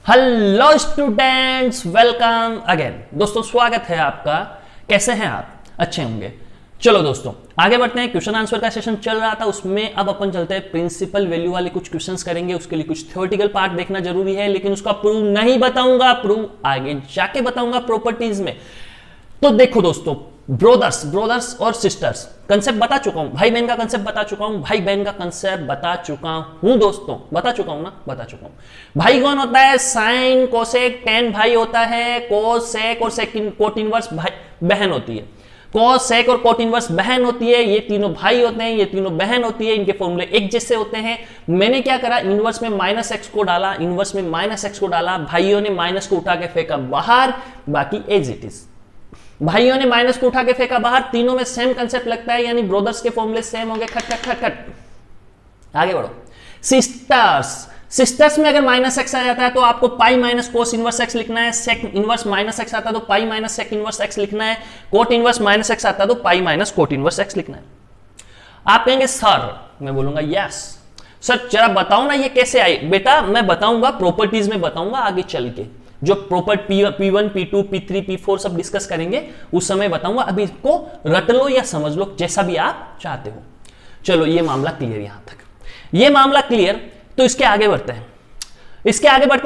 Hello students, welcome again. दोस्तों स्वागत है आपका। कैसे हैं आप? अच्छे होंगे। चलो दोस्तों आगे बढ़ते हैं। क्वेश्चन आंसर का सेशन चल रहा था, उसमें अब अपन चलते हैं प्रिंसिपल वैल्यू वाले कुछ क्वेश्चंस करेंगे। उसके लिए कुछ थ्योरेटिकल पार्ट देखना जरूरी है, लेकिन उसका प्रूव नहीं बताऊंगा, प्रूव आगे जाके बताऊंगा प्रॉपर्टीज में। तो देखो दोस्तों, ब्रोदर्स और सिस्टर्स कंसेप्ट बता चुका हूं, भाई बहन का कंसेप्ट बता चुका हूं, भाई बहन का कंसेप्ट बता चुका हूं दोस्तों, बता चुका हूं ना, बता चुका हूं। भाई कौन होता है? साइन, कोसेक, टेन भाई होता है। कोसेक और सेक कोट इनवर्स भाई बहन होती है। कोसेक और कोट इनवर्स बहन होती है। ये तीनों भाई होते हैं, ये तीनों बहन होती है। इनके फॉर्मूले एक जैसे होते हैं। मैंने क्या करा, इनवर्स में माइनस एक्स को डाला, इनवर्स में माइनस एक्स को डाला। भाइयों ने माइनस को उठा के फेंका बाहर, बाकी एज इट इज। भाइयों ने माइनस को उठा के फेंका बाहर, तीनों में सेम कंसेप्ट लगता है, यानी ब्रदर्स के फॉर्मूले सेम होंगे। खट खट खट खट, आगे बढ़ो। सिस्टर्स में अगर माइनस एक्स आ जाता है तो आपको pi minus cos inverse x लिखना है। सेक इनवर्स माइनस एक्स आता है तो pi minus sec inverse x लिखना है। कोट इनवर्स माइनस एक्स आता है तो pi minus cot inverse x लिखना है। आप कहेंगे सर, मैं बोलूंगा यस सर, जरा बताओ ना ये कैसे आई। बेटा मैं बताऊंगा, प्रॉपर्टीज में बताऊंगा आगे चल के, जो proper P1, P2, P3, P4 सब डिस्कस करेंगे उस समय बताऊंगा। अभी इसको रट लो या समझ लो, जैसा भी आप चाहते हो। चलो ये मामला क्लियर, यहां तक ये मामला क्लियर। तो इसके आगे बढ़ते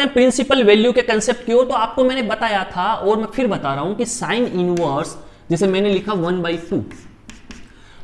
हैं प्रिंसिपल वैल्यू के कंसेप्ट की ओर। तो आपको मैंने बताया था और मैं फिर बता रहा हूं कि साइन इनवर्स, जैसे मैंने लिखा 1/2,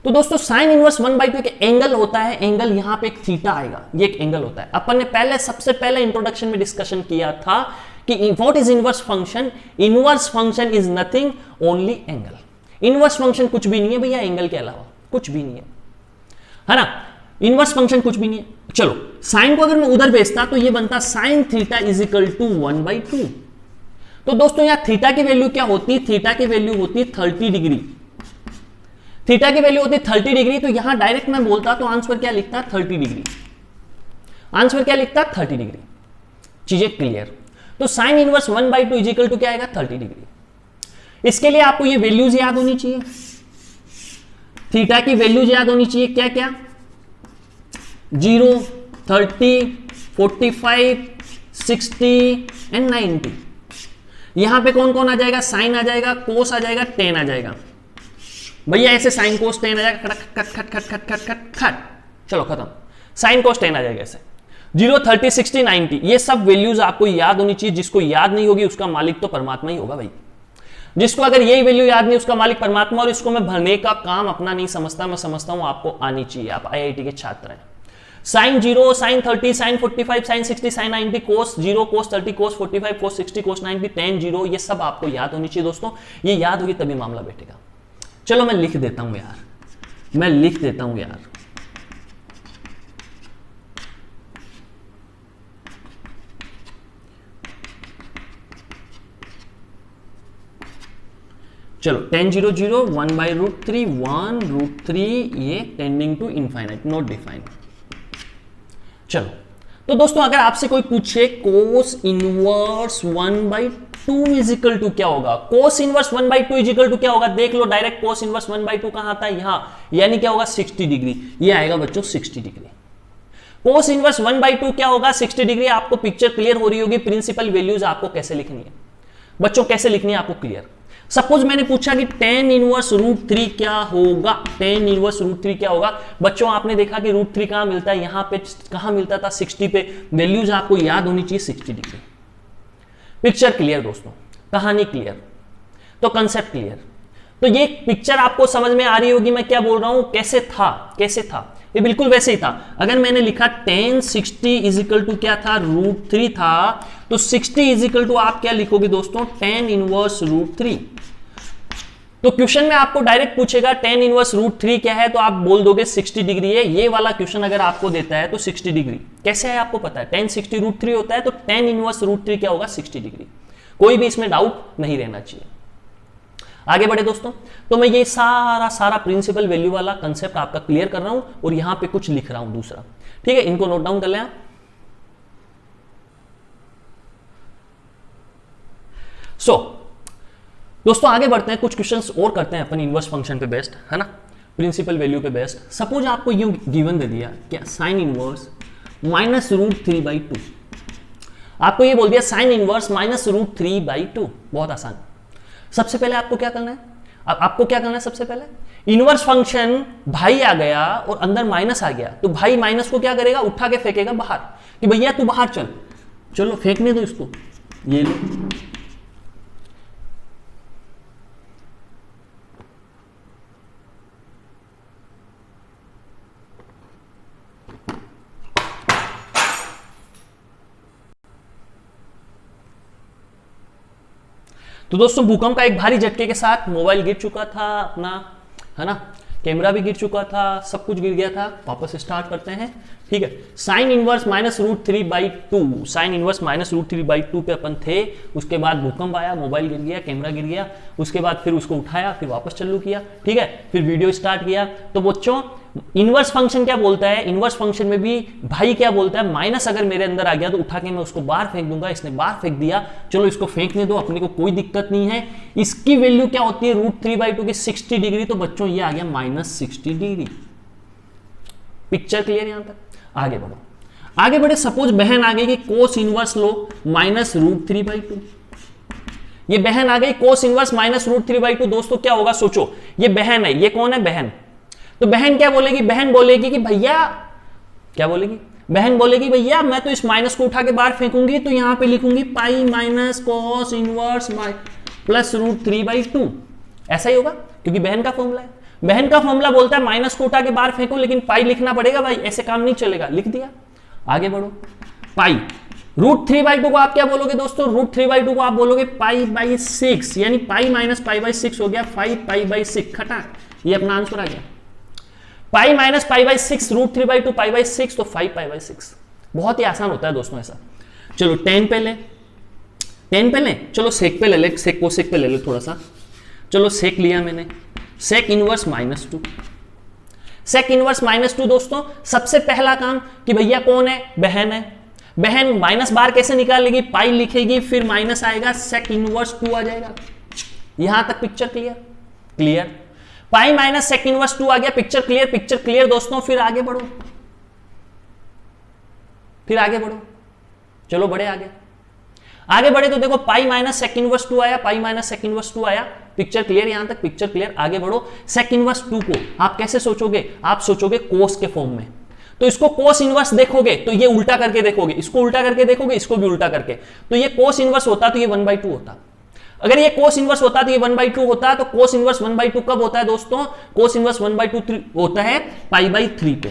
तो दोस्तों साइन इनवर्स 1/2 के एंगल होता है। एंगल यहां पे एक थीटा आएगा, ये एक एंगल होता है। अपन ने सबसे पहले इंट्रोडक्शन में डिस्कशन किया था कि what is inverse function. Inverse function is nothing, only angle. Inverse function कुछ भी नहीं है भैया, एंगल के अलावा कुछ भी नहीं है ना। इनवर्स फंक्शन कुछ भी नहीं है। चलो साइन को अगर मैं उधर भेजता तो ये बनता sine theta is equal to 1/2। तो दोस्तों यहां थीटा की वैल्यू क्या होती है? थीटा की वैल्यू होती है 30 डिग्री। थीटा की वैल्यू होती है 30 डिग्री। तो यहां डायरेक्ट मैं बोलता तो आंसर क्या लिखता? 30 डिग्री। आंसर क्या लिखता? 30 डिग्री। चीजें क्लियर। तो sine inverse 1/2 is equal to क्या आएगा? 30 डिग्री। इसके लिए आपको ये वैल्यूज याद होनी चाहिए, थीटा की वैल्यूज याद होनी चाहिए। क्या क्या? 0, 30, 45, 60 एंड 90। यहां पे कौन कौन आ जाएगा? साइन आ जाएगा, कोस आ जाएगा, टेन आ जाएगा। भैया ऐसे साइन कोस टेन आ जाएगा, खट खट खट खट खट खट खट खट, चलो खत्म। साइन कोस टेन आ जाएगा ऐसे। 0, 30, 60, 90, ये सब वैल्यूज आपको याद होनी चाहिए। जिसको याद नहीं होगी उसका मालिक तो परमात्मा ही होगा भाई। जिसको अगर यही वैल्यू याद नहीं उसका मालिक परमात्मा। और इसको मैं भरने का काम अपना नहीं समझता, मैं समझता हूं आपको आनी चाहिए। आप आईआईटी के छात्र हैं। Sine 0, sine 30, sine 45, sine 60, sine 90, cos 0, cos 30, cos 45, cos 60, cos 90, tan 0, ये सब आपको याद होनी चाहिए दोस्तों। ये याद होगी तभी मामला बैठेगा। चलो मैं लिख देता हूं यार, मैं लिख देता हूं यार। चलो tan 0, 0, 1/√3, 1√3, ये tending to infinite, not defined. चलो तो दोस्तों अगर आपसे कोई पूछे cos inverse 1/2 is equal to क्या होगा? Cos inverse 1/2 is equal to क्या होगा? देख लो डायरेक्ट। कोस इनवर्स 1/2 कहां आता है? यहां, यानी क्या होगा? 60 डिग्री। ये आएगा बच्चों 60 डिग्री। कोस इनवर्स 1/2 क्या होगा? 60 डिग्री। आपको पिक्चर क्लियर हो रही होगी। प्रिंसिपल वैल्यूज आपको कैसे लिखनी है बच्चों, कैसे लिखनी है आपको क्लियर। सपोज मैंने पूछा कि tan इनवर्स √3 क्या होगा? tan इनवर्स √3 क्या होगा? बच्चों आपने देखा कि √3 कहां मिलता है? यहां पे कहां मिलता था? 60 पे। वैल्यूज आपको याद होनी चाहिए 60 डिग्री। पिक्चर क्लियर दोस्तों, कहानी क्लियर, तो कंसेप्ट क्लियर। तो ये पिक्चर आपको समझ में आ रही होगी मैं क्या बोल रहा हूं, कैसे था, कैसे था। ये बिल्कुल वैसे ही था। अगर मैंने लिखा tan 60 इज इक्वल टू क्या था? √3 था। तो 60 इज इक्वल टू आप क्या लिखोगे दोस्तों? tan inverse √3। तो क्वेश्चन में आपको डायरेक्ट पूछेगा tan इनवर्स √3 क्या है, तो आप बोल दोगे 60 डिग्री है। ये वाला क्वेश्चन अगर आपको देता है तो 60 डिग्री कैसे है आपको पता है? tan 60 √3 होता है, तो tan इनवर्स √3 क्या होगा? 60 डिग्री। कोई भी इसमें डाउट नहीं रहना चाहिए। आगे बढ़े दोस्तों। तो मैं ये सारा प्रिंसिपल वैल्यू वाला कंसेप्ट आपका क्लियर कर रहा हूं और यहां पे कुछ लिख रहा हूं दूसरा। ठीक है, इनको नोट डाउन कर लें आप। दोस्तों आगे बढ़ते हैं, कुछ क्वेश्चंस और करते हैं अपन इनवर्स फंक्शन पे बेस्ड, है ना, प्रिंसिपल वैल्यू पे बेस्ड। सपोज आपको यूं गिवन दे दिया क्या? Sine inverse -√3/2। आपको ये बोल दिया साइन इनवर्स माइनस रूट 3/2, बहुत आसान। सबसे पहले आपको क्या करना है, आपको क्या करना है सबसे पहले, इनवर्स फंक्शन भाई आ गया और अंदर माइनस आ गया, तो भाई माइनस को क्या करेगा, उठा के फेंकेगा बाहर कि भैया तू बाहर चल, चलो फेंकने दो इसको, ये लो। तो दोस्तों भूकंप का एक भारी झटके के साथ मोबाइल गिर चुका था अपना, है ना, कैमरा भी गिर चुका था, सब कुछ गिर गया था। वापस स्टार्ट करते हैं, ठीक है। Sine inverse minus root 3/2, sine inverse minus root 3/2 पे अपन थे। उसके बाद भूकंप आया, मोबाइल गिर गया, कैमरा गिर गया, उसके बाद फिर उसको उठाया, फिर वापस चालू किया, ठीक है, फिर वीडियो स्टार्ट किया। तो बच्चों इनवर्स फंक्शन क्या बोलता है, इनवर्स फंक्शन में भी भाई क्या बोलता है, माइनस अगर मेरे अंदर आ गया तो उठा के मैं उसको बाहर फेंक दूंगा। इसने बाहर फेंक दिया, चलो इसको फेंकने दो, अपने को कोई दिक्कत नहीं है। इसकी वैल्यू क्या होती है, रूट 3/2 की 60 डिग्री, तो बच्चों ये आ गया माइनस 60 डिग्री। पिक्चर क्लियर यहां तक? आगे बढ़ो, आगे बढ़े। सपोज बहन आ गई कि कोस इनवर्स लो माइनस रूट 3/2, ये बहन आ गई कोस इनवर्स माइनस रूट 3/2। दोस्तों क्या होगा सोचो, ये बहन है, ये कौन है, बहन। तो बहन क्या बोलेगी, बहन बोलेगी कि भैया, क्या बोलेगी, बहन बोलेगी भैया मैं तो इस माइनस को उठा के बाहर फेंकूंगी, तो यहां पे लिखूंगी pi minus cos inverse plus root 3/2। ऐसा ही होगा क्योंकि बहन का फॉर्मूला है। बहन का फॉर्मूला बोलता है माइनस को उठा के बाहर फेंको, लेकिन पाई लिखना पड़ेगा भाई, ऐसे काम नहीं चलेगा, लिख दिया। आगे बढ़ो, पाई रूट 3/2 को आप क्या बोलोगे दोस्तों, रूट 3/2 को आप बोलोगे पाई/6, यानी पाई माइनस पाई/6 हो गया 5 पाई/6, खटा, ये अपना आंसर आ गया। पाई माइनस पाई/6 रूट 3/2 पाई/6, तो 5 पाई/6। बहुत ही आसान होता है दोस्तों ऐसा। चलो 10 पे ले, 10 पे ले, चलो सेक पे ले ले, सेक को सेक पे ले ले थोड़ा सा। चलो सेक लिया मैंने, सेक इनवर्स -2, सेक इनवर्स -2। दोस्तों सबसे पहला काम कि भैया कौन है, बहन है। बहन माइनस बार कैसे निकालेगी, पाई लिखेगी, फिर माइनस आएगा, सेक इनवर्स 2 आ जाएगा। यहां तक picture clear? Clear. Pi minus sec inverse 2 आ गया, पिक्चर क्लियर, पिक्चर क्लियर दोस्तों। फिर आगे बढ़ो, फिर आगे बढ़ो, चलो बड़े आगे, आगे बढ़े तो देखो पाई माइनस सेक इनवर्स 2 आया, पाई माइनस सेक इनवर्स 2 आया, पिक्चर क्लियर यहां तक, पिक्चर क्लियर। आगे बढ़ो, सेक इनवर्स 2 को आप कैसे सोचोगे, आप सोचोगे कोस के फॉर्म में। तो इसको कोस इनवर्स देखोगे तो ये उल्टा करके देखोगे, इसको उल्टा करके देखोगे, इसको भी उल्टा करके, तो ये कोस इनवर्स होता तो ये 1/2 होता। अगर ये कोस इनवर्स होता तो ये 1/2 होता। तो कोस इनवर्स 1/2 कब होता है दोस्तों, कोस इनवर्स 1/2 होता है पाई/3 पे।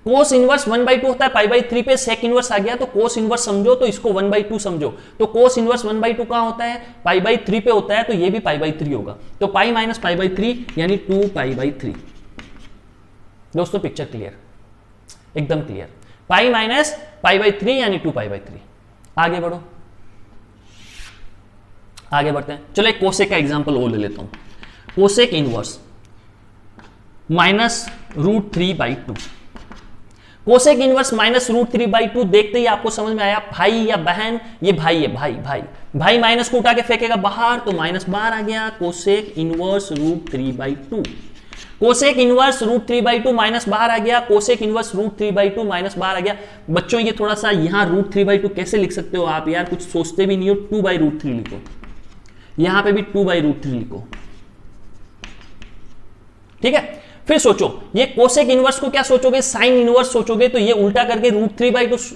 कोस इनवर्स 1/2 होता है पाई/3 पे। सेक इनवर्स आ गया तो कोस इनवर्स समझो, तो इसको 1/2 समझो। तो कोस इनवर्स 1/2 कहां होता है, पाई/3 पे होता है, तो ये भी पाई/3 होगा। तो पाई माइनस पाई/3 यानी 2 पाई/3। दोस्तों पिक्चर क्लियर, एकदम क्लियर। पाई माइनस पाई/3 यानी 2 पाई/3। आगे बढ़ो, आगे बढ़ते हैं। चलो एक कोसेक का एग्जांपल और ले लेता हूं। Cosec inverse minus root 3/2। Cosec inverse minus root 3/2 देखते ही आपको समझ में आया, भाई या बहन, ये भाई है, भाई भाई भाई माइनस को उठा के फेंकेगा बाहर, तो माइनस बाहर आ गया। Cosec inverse root 3/2, cosec inverse root 3/2 minus बाहर आ गया। कोसेक इनवर्स रूट 3/2 माइनस बाहर आ गया। बच्चों ये थोड़ा सा यहां रूट 3/2 कैसे लिख सकते हो आप यार, कुछ सोचते भी नहीं हो। 2/√3 लिखो, यहां पे भी 2/√3 लिखो, ठीक है। फिर सोचो ये कोसेक इनवर्स को क्या सोचोगे, साइन इनवर्स सोचोगे, तो ये उल्टा करके रूट 3/2,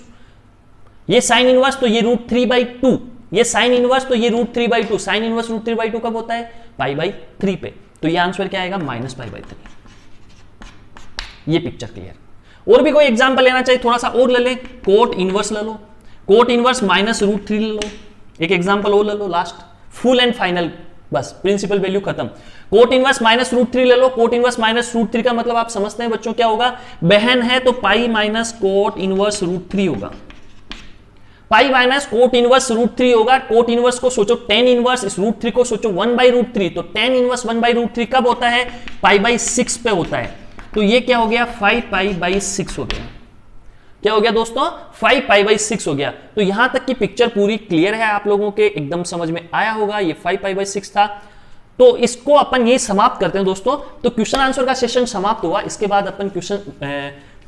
ये साइन इनवर्स तो ये रूट 3/2, ये साइन इनवर्स तो ये रूट 3/2। साइन इनवर्स रूट 3/2 कब होता है, पाई/3 पे। तो ये आंसर क्या आएगा, माइनस पाई/3। ये पिक्चर क्लियर। और भी कोई एग्जांपल लेना चाहिए, थोड़ा सा और ले लें। कोट इनवर्स ले लो, कोट इनवर्स -√3 ले लो। एक एग्जांपल और ले लो लास्ट, फुल एंड फाइनल, बस प्रिंसिपल वैल्यू खत्म। कोट इनवर्स -√3 ले लो। कोट इनवर्स -√3 का मतलब आप समझते हैं बच्चों क्या होगा, बहन है तो पाई माइनस कोट इनवर्स √3 होगा। पाई माइनस कोट इनवर्स √3 होगा। कोट इनवर्स को सोचो tan इनवर्स, इस √3 को सोचो 1/√3, तो tan इनवर्स 1/√3 कब होता है, पाई/6 पे होता है। तो ये क्या हो गया, 5 पाई/6 हो गया। क्या हो गया दोस्तों, 5 पाई/6 हो गया। तो यहां तक की पिक्चर पूरी क्लियर है, आप लोगों के एकदम समझ में आया होगा। ये 5 पाई/6 था। तो इसको अपन यही समाप्त करते हैं दोस्तों। तो क्वेश्चन आंसर का सेशन समाप्त हुआ। इसके बाद अपन क्वेश्चन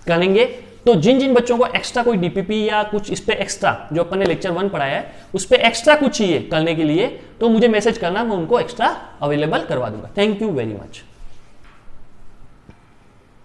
करेंगे तो जिन जिन बच्चों को एक्स्ट्रा कोई डीपीपी या कुछ इस पे एक्स्ट्रा जो अपन ने लेक्चर 1 पढ़ाया है उस पे एक्स्ट्रा कुछ चाहिए करने के लिए, तो मुझे मैसेज करना, मैं उनको एक्स्ट्रा अवेलेबल करवा दूंगा। Thank you very much.